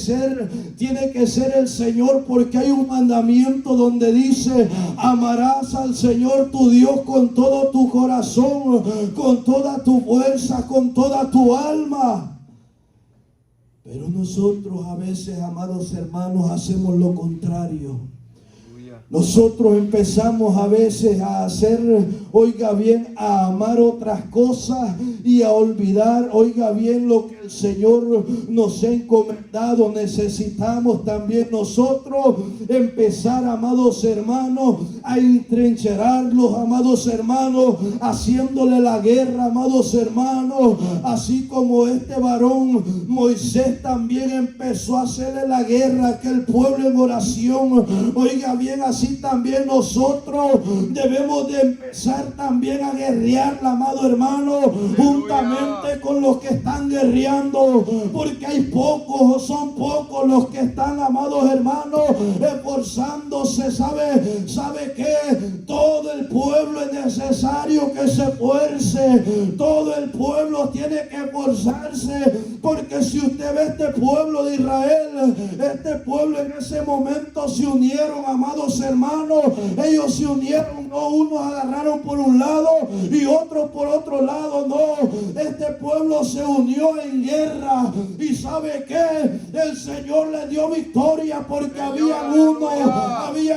ser el Señor, porque hay un mandamiento donde dice: amarás al Señor tu Dios con todo tu corazón, con toda tu fuerza, con toda tu alma. Pero nosotros a veces, amados hermanos, hacemos lo contrario. Nosotros empezamos a veces a hacer, oiga bien, a amar otras cosas y a olvidar, oiga bien, lo que el Señor nos ha encomendado. Necesitamos también nosotros empezar, amados hermanos, a entrincherarlos, amados hermanos, haciéndole la guerra, amados hermanos, así como este varón Moisés también empezó a hacerle la guerra a aquel pueblo en oración. Oiga bien, así también nosotros debemos de empezar también a guerrear, amado hermano, juntamente con los que están guerreando, porque hay pocos, son pocos los que están, amados hermanos, esforzándose. ¿Sabe qué? Todo el pueblo es necesario que se esfuerce, todo el pueblo tiene que esforzarse, porque si usted ve este pueblo de Israel, este pueblo en ese momento se unieron, amados hermanos, ellos se unieron, no unos agarraron por un lado y otros por otro lado, no, este pueblo se unió en guerra. Y ¿sabe qué? El Señor le dio victoria, porque había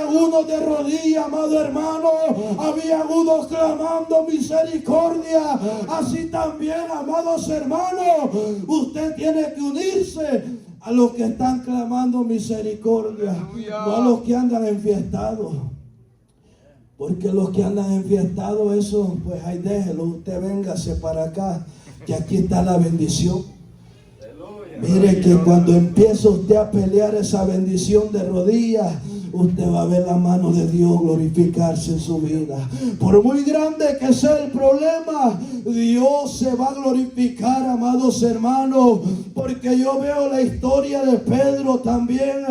unos de rodillas, amado hermano, había unos clamando misericordia. Así también, amados hermanos, usted tiene que unirse a los que están clamando misericordia, no a los que andan enfiestados. Porque los que andan enfiestados, eso, pues ahí déjelo, usted véngase para acá, que aquí está la bendición. Mire que cuando empieza usted a pelear esa bendición de rodillas, usted va a ver la mano de Dios glorificarse en su vida. Por muy grande que sea el problema, Dios se va a glorificar, amados hermanos, porque yo veo la historia de Pedro también,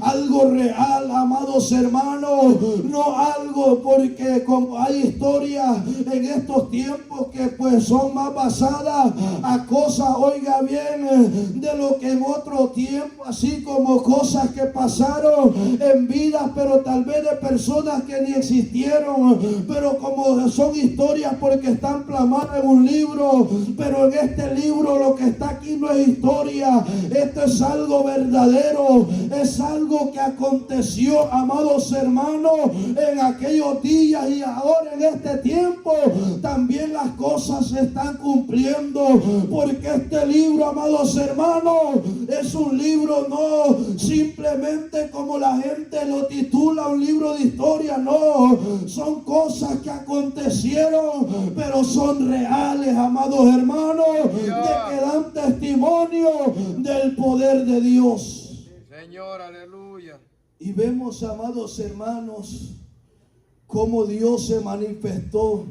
algo real, amados hermanos, no algo porque como hay historias en estos tiempos que pues son más basadas a cosas, oiga bien, de lo que en otro tiempo, así como cosas que pasaron en vidas, pero tal vez de personas que ni existieron, pero como son historias porque están plasmadas en un libro, pero en este libro lo que está aquí no es historia, esto es algo verdadero, es algo que aconteció, amados hermanos, en aquellos días y ahora en este tiempo también las cosas se están cumpliendo, porque este libro, amados hermanos, es un libro no simplemente como la gente lo titula, un libro de historia, no, son cosas que acontecieron, pero son reales, amados hermanos, de que dan testimonio del poder de Dios. Señor, aleluya. Y vemos, amados hermanos, cómo Dios se manifestó.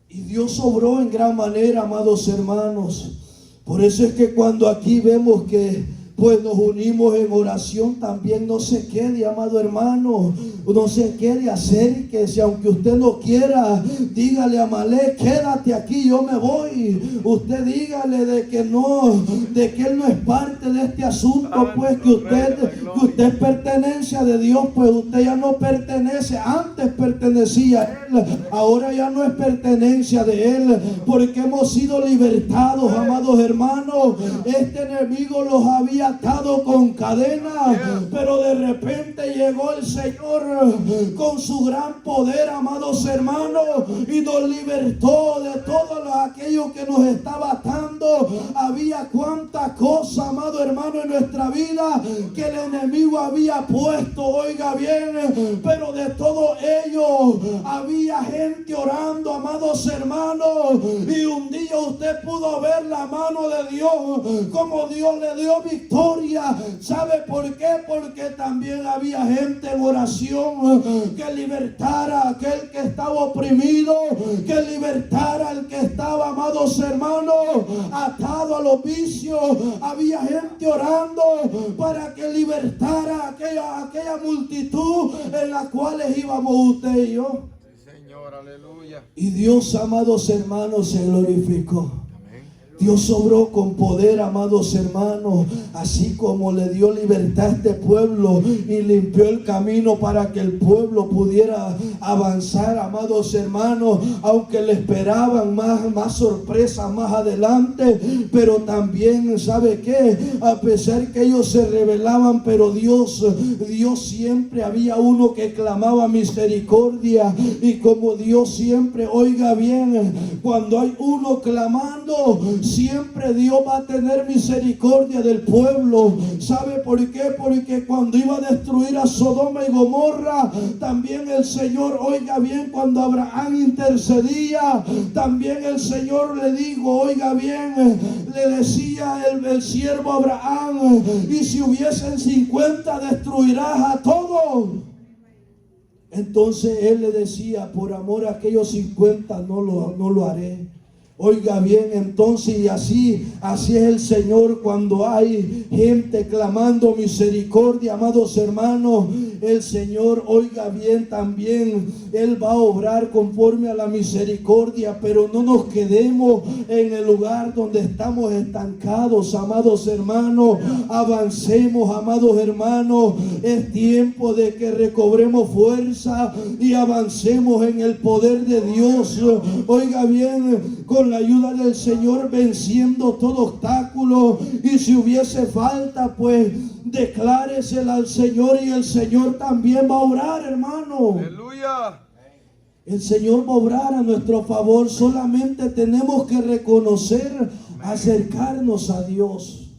Y Dios obró en gran manera, amados hermanos. Por eso es que cuando aquí vemos que pues nos unimos en oración, también no se quede, amado hermano, no se quede, acérquese, aunque usted no quiera, dígale a Malek, quédate aquí, yo me voy. Usted dígale de que no, de que él no es parte de este asunto, pues que usted es pertenencia de Dios, pues usted ya no pertenece, antes pertenecía a él, ahora ya no es pertenencia de él, porque hemos sido libertados, amados hermanos. Este enemigo los había atado con cadenas, pero de repente llegó el Señor con su gran poder, amados hermanos, y nos libertó de todo aquello que nos estaba atando. Había cuantas cosas, amado hermano, en nuestra vida que el enemigo había puesto, oiga bien, pero de todo ello había gente orando, amados hermanos, y un día usted pudo ver la mano de Dios, como Dios le dio victoria. ¿Sabe por qué? Porque también había gente en oración que libertara a aquel que estaba oprimido, que libertara al que estaba, amados hermanos, atado a los vicios. Había gente orando para que libertara aquella multitud en la cual íbamos usted y yo. Señor, aleluya. Y Dios, amados hermanos, se glorificó. Dios obró con poder, amados hermanos, así como le dio libertad a este pueblo y limpió el camino para que el pueblo pudiera avanzar, amados hermanos, aunque le esperaban más sorpresas más adelante, pero también, ¿sabe qué? A pesar que ellos se rebelaban, pero Dios siempre había uno que clamaba misericordia, y como Dios siempre, oiga bien, cuando hay uno clamando, siempre Dios va a tener misericordia del pueblo. ¿Sabe por qué? Porque cuando iba a destruir a Sodoma y Gomorra, también el Señor, oiga bien, cuando Abraham intercedía, también el Señor le dijo, oiga bien, le decía el siervo Abraham, y si hubiesen 50 destruirás a todos. Entonces él le decía, por amor a aquellos 50 no lo haré. Oiga bien, entonces, y así es el Señor cuando hay gente clamando misericordia, amados hermanos. El Señor, oiga bien, también Él va a obrar conforme a la misericordia, pero no nos quedemos en el lugar donde estamos estancados, amados hermanos. Avancemos, amados hermanos. Es tiempo de que recobremos fuerza y avancemos en el poder de Dios. Oiga bien, con la ayuda del Señor, venciendo todo obstáculo, y si hubiese falta, pues decláresela al Señor, y el Señor también va a obrar, hermano. Aleluya. El Señor va a obrar a nuestro favor. Solamente tenemos que reconocer, acercarnos a Dios.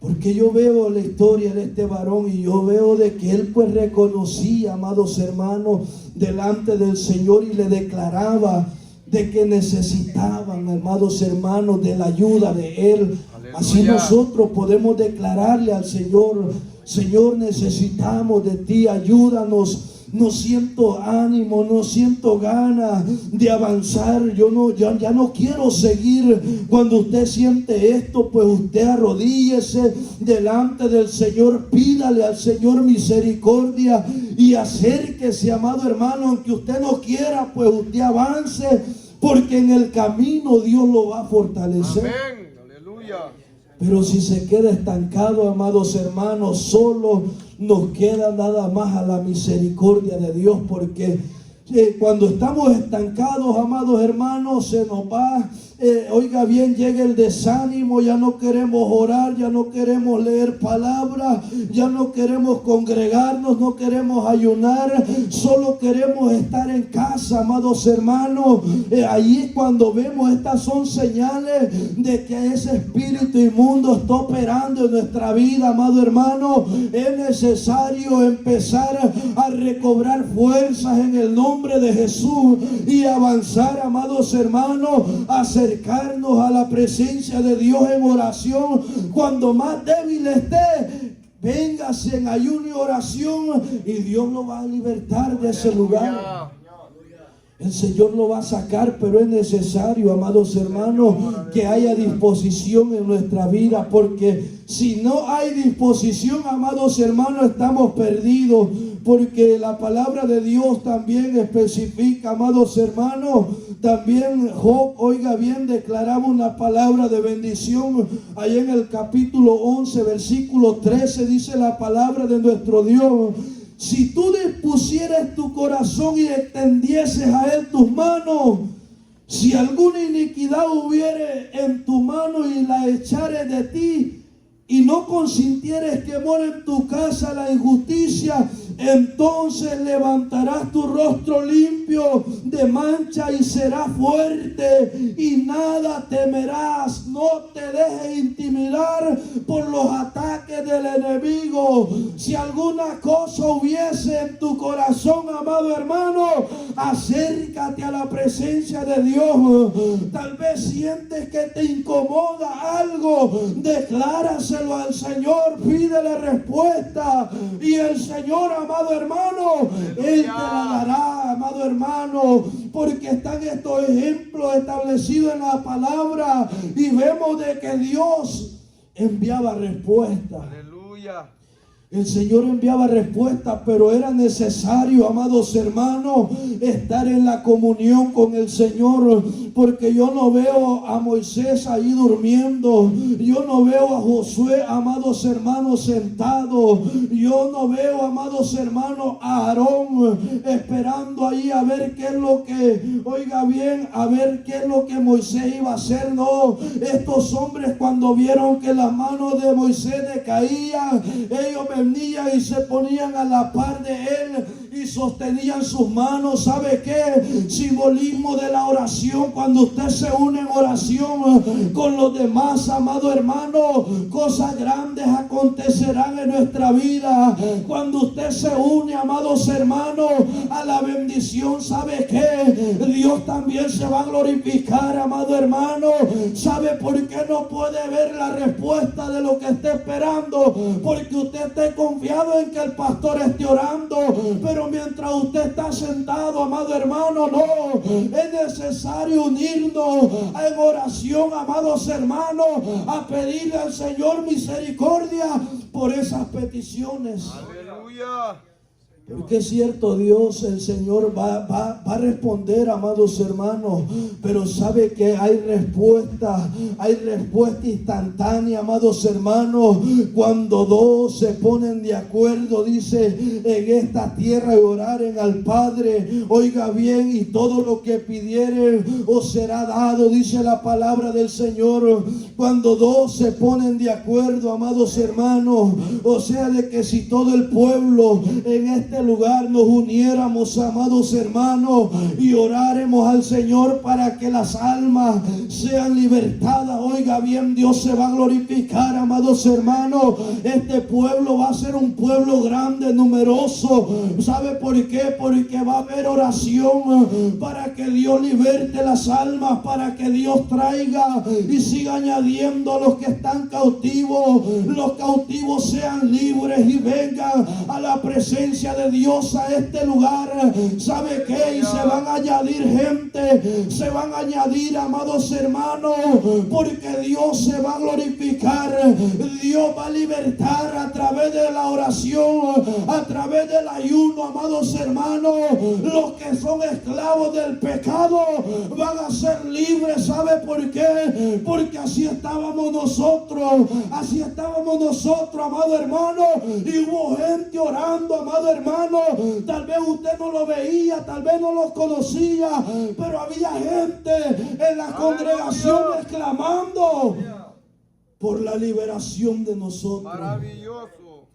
Porque yo veo la historia de este varón, y yo veo de que él pues reconocía, amados hermanos, delante del Señor, y le declaraba de que necesitaban, amados hermanos, de la ayuda de Él. Aleluya. Así nosotros podemos declararle al Señor, Señor, necesitamos de ti, ayúdanos. No siento ánimo, no siento ganas de avanzar. Ya no quiero seguir. Cuando usted siente esto, pues usted arrodíllese delante del Señor, pídale al Señor misericordia y acérquese, amado hermano. Aunque usted no quiera, pues usted avance, porque en el camino Dios lo va a fortalecer. Amén. Aleluya. Pero si se queda estancado, amados hermanos, solo nos queda nada más a la misericordia de Dios, porque cuando estamos estancados, amados hermanos, se nos va, oiga bien, llega el desánimo, ya no queremos orar, ya no queremos leer palabras, ya no queremos congregarnos, no queremos ayunar, solo queremos estar en casa, amados hermanos. Ahí es cuando vemos, estas son señales de que ese espíritu inmundo está operando en nuestra vida, amado hermano. Es necesario empezar a recobrar fuerzas en el nombre de Jesús y avanzar, amados hermanos, acercarnos a la presencia de Dios en oración. Cuando más débil esté, véngase en ayuno y oración y Dios lo va a libertar de ese lugar. El Señor lo va a sacar, pero es necesario, amados hermanos, que haya disposición en nuestra vida, porque si no hay disposición, amados hermanos, estamos perdidos, porque la palabra de Dios también especifica, amados hermanos, también Job, oiga bien, declaraba una palabra de bendición. Allá en el capítulo 11, versículo 13, dice la palabra de nuestro Dios: si tú dispusieras tu corazón y extendieses a él tus manos, si alguna iniquidad hubiere en tu mano y la echares de ti, y no consintieres que more en tu casa la injusticia, entonces levantarás tu rostro limpio de mancha y serás fuerte y nada temerás. No te dejes intimidar por los ataques del enemigo. Si alguna cosa hubiese en tu corazón, amado hermano, acércate a la presencia de Dios. Tal vez sientes que te incomoda algo, decláraselo al Señor, pídele respuesta y el Señor, amado hermano, Él te la dará, amado hermano, porque están estos ejemplos establecidos en la palabra y vemos de que Dios enviaba respuesta. Aleluya. El Señor enviaba respuesta, pero era necesario, amados hermanos, estar en la comunión con el Señor, porque yo no veo a Moisés ahí durmiendo, yo no veo a Josué, amados hermanos, sentado, yo no veo, amados hermanos, a Aarón esperando ahí a ver qué es lo que, oiga bien, a ver qué es lo que Moisés iba a hacer. No, estos hombres, cuando vieron que las manos de Moisés decaían, ellos venían y se ponían a la par de él y sostenían sus manos. ¿Sabe qué? Simbolismo de la oración. Cuando usted se une en oración con los demás, amado hermano, cosas grandes acontecerán en nuestra vida. Cuando usted se une, amados hermanos, a la bendición, ¿sabe qué? Dios también se va a glorificar, amado hermano. ¿Sabe por qué no puede ver la respuesta de lo que está esperando? Porque usted está confiado en que el pastor esté orando, pero mientras usted está sentado, amado hermano, no, es necesario unirnos en oración, amados hermanos, a pedirle al Señor misericordia por esas peticiones. Aleluya. Porque es cierto, Dios, el Señor va a responder, amados hermanos, pero sabe que hay respuesta instantánea, amados hermanos, cuando dos se ponen de acuerdo, dice, en esta tierra y oraren al Padre, oiga bien, y todo lo que pidieren os será dado, dice la palabra del Señor. Cuando dos se ponen de acuerdo, amados hermanos, o sea, de que si todo el pueblo en este este lugar nos uniéramos, amados hermanos, y oráremos al Señor para que las almas sean libertadas. Oiga bien, Dios se va a glorificar, amados hermanos. Este pueblo va a ser un pueblo grande, numeroso. ¿Sabe por qué? Porque va a haber oración para que Dios liberte las almas, para que Dios traiga y siga añadiendo a los que están cautivos. Los cautivos sean libres y vengan a la presencia de Dios, a este lugar. ¿Sabe qué? Y se van a añadir gente, se van a añadir, amados hermanos, porque Dios se va a glorificar. Dios va a libertar a través de la oración, a través del ayuno, amados hermanos. Los que son esclavos del pecado van a ser libres. ¿Sabe por qué? Porque así estábamos nosotros, amado hermano, y hubo gente orando, amado hermano. Tal vez usted no lo veía, tal vez no los conocía, pero había gente en las congregaciones clamando por la liberación de nosotros. Maravilloso.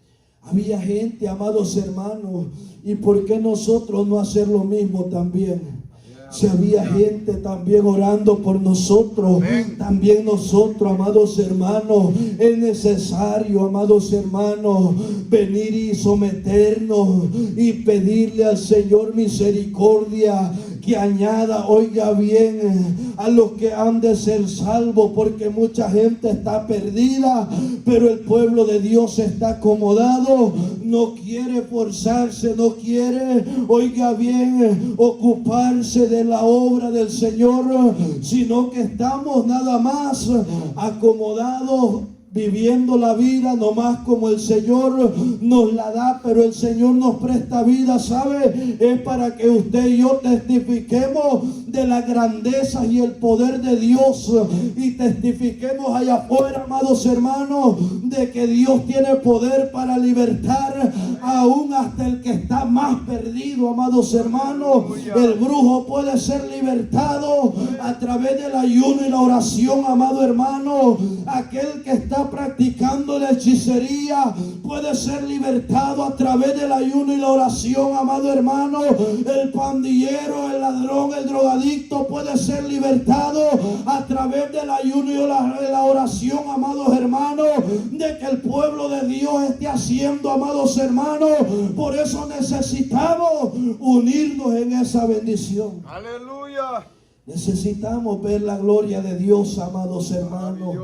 Había gente, amados hermanos, y por qué nosotros no hacer lo mismo también. Si había gente también orando por nosotros, también nosotros, amados hermanos, es necesario, amados hermanos, venir y someternos y pedirle al Señor misericordia, que añada, oiga bien, a los que han de ser salvos, porque mucha gente está perdida, pero el pueblo de Dios está acomodado, no quiere forzarse, no quiere, oiga bien, ocuparse de la obra del Señor, sino que estamos nada más acomodados, viviendo la vida nomás como el Señor nos la da. Pero el Señor nos presta vida, ¿sabe? Es para que usted y yo testifiquemos de la grandeza y el poder de Dios, y testifiquemos allá afuera, amados hermanos, de que Dios tiene poder para libertar aún hasta el que está más perdido, amados hermanos. El brujo puede ser libertado a través del ayuno y la oración, amado hermano. Aquel que está practicando la hechicería puede ser libertado a través del ayuno y la oración, amado hermano. El pandillero, el ladrón, el drogadicto puede ser libertado a través del ayuno y la oración, amados hermanos. De que el pueblo de Dios esté haciendo, amados hermanos. Por eso necesitamos unirnos en esa bendición. Aleluya. Necesitamos ver la gloria de Dios, amados hermanos.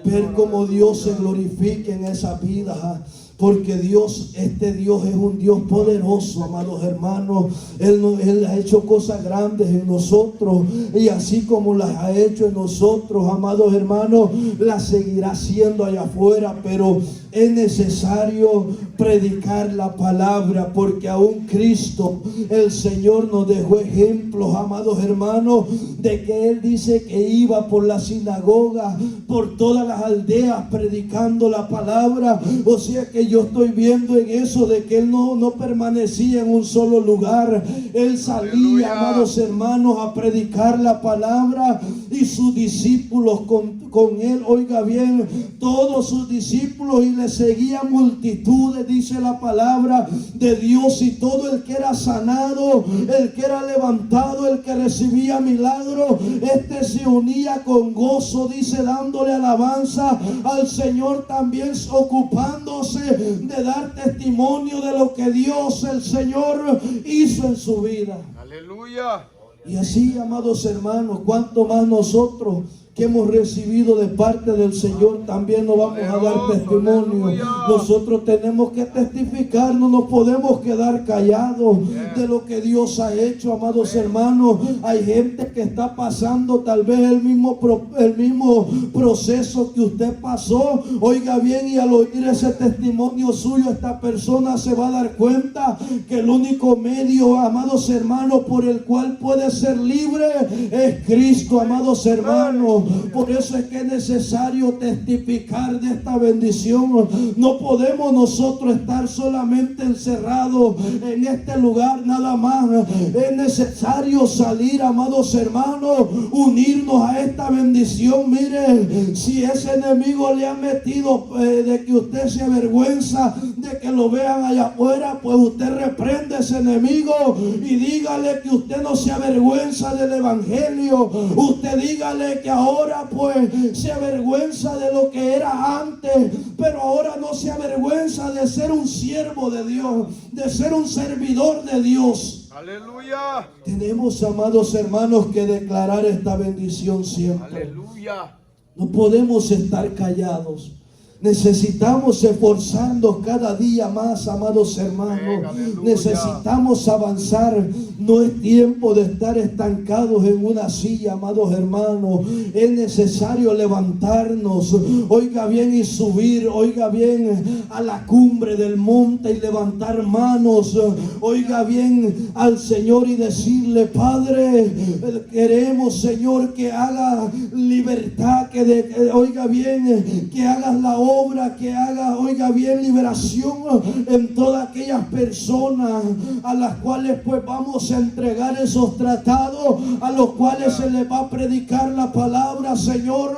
Ver cómo Dios se glorifica en esa vida. Porque Dios, este Dios es un Dios poderoso, amados hermanos. Él ha hecho cosas grandes en nosotros. Y así como las ha hecho en nosotros, amados hermanos, las seguirá haciendo allá afuera. Pero es necesario predicar la palabra, porque aún Cristo, el Señor, nos dejó ejemplos, amados hermanos, de que Él dice que iba por la sinagoga, por todas las aldeas, predicando la palabra. O sea que yo estoy viendo en eso de que Él no permanecía en un solo lugar. Él salía, aleluya, amados hermanos, a predicar la palabra, y sus discípulos con Él, oiga bien, todos sus discípulos, y le seguían multitudes, dice la palabra de Dios. Y todo el que era sanado, el que era levantado, el que recibía milagros, este se unía con gozo, dice, dándole alabanza al Señor, también ocupándose de dar testimonio de lo que Dios, el Señor, hizo en su vida. Aleluya. Y así, amados hermanos, cuanto más nosotros que hemos recibido de parte del Señor, también nos vamos a dar testimonio. Nosotros tenemos que testificar, no nos podemos quedar callados de lo que Dios ha hecho, amados hermanos. Hay gente que está pasando tal vez el mismo proceso que usted pasó. Oiga bien, y al oír ese testimonio suyo, esta persona se va a dar cuenta que el único medio, amados hermanos, por el cual puede ser libre es Cristo, amados hermanos. Por eso es que es necesario testificar de esta bendición. No podemos nosotros estar solamente encerrados en este lugar nada más. Es necesario salir, amados hermanos, unirnos a esta bendición. Mire, si ese enemigo le ha metido de que usted se avergüenza de que lo vean allá afuera, pues usted reprende a ese enemigo y dígale que usted no se avergüenza del evangelio. Usted dígale que ahora pues se avergüenza de lo que era antes, pero ahora no se avergüenza de ser un siervo de Dios, de ser un servidor de Dios. Aleluya. Tenemos, amados hermanos, que declarar esta bendición siempre. Aleluya. No podemos estar callados. Necesitamos esforzarnos cada día más, amados hermanos. Necesitamos avanzar. No es tiempo de estar estancados en una silla, amados hermanos. Es necesario levantarnos, oiga bien, y subir, oiga bien, a la cumbre del monte y levantar manos, oiga bien, al Señor y decirle: Padre, queremos, Señor, que haga libertad, oiga bien, que hagas la obra, que haga, oiga bien, liberación en todas aquellas personas a las cuales pues vamos a entregar esos tratados, a los cuales se les va a predicar la palabra. Señor,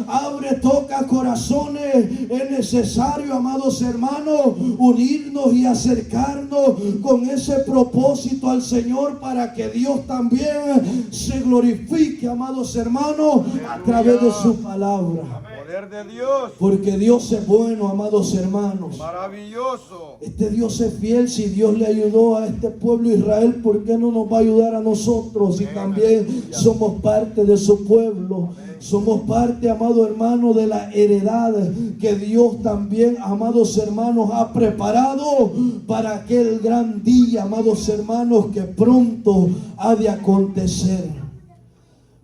abre, toca corazones. Es necesario, amados hermanos, unirnos y acercarnos con ese propósito al Señor, para que Dios también se glorifique, amados hermanos, a través de su palabra. Poder de Dios. Porque Dios es bueno, amados hermanos. Maravilloso. Este Dios es fiel. Si Dios le ayudó a este pueblo Israel, ¿por qué no nos va a ayudar a nosotros? Si también somos parte de su pueblo. Somos parte, amado hermano, de la heredad que Dios también, amados hermanos, ha preparado para aquel gran día, amados hermanos, que pronto ha de acontecer.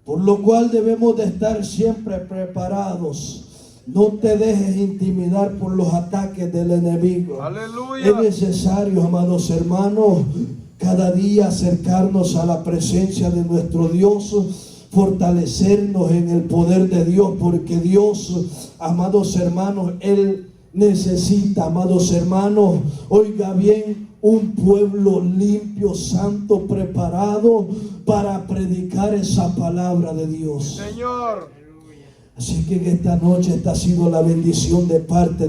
Por lo cual debemos de estar siempre preparados. No te dejes intimidar por los ataques del enemigo. Aleluya. Es necesario, amados hermanos, cada día acercarnos a la presencia de nuestro Dios, fortalecernos en el poder de Dios, porque Dios, amados hermanos, Él necesita, amados hermanos, oiga bien, un pueblo limpio, santo, preparado para predicar esa palabra de Dios. Señor. Así que en esta noche esta ha sido la bendición de parte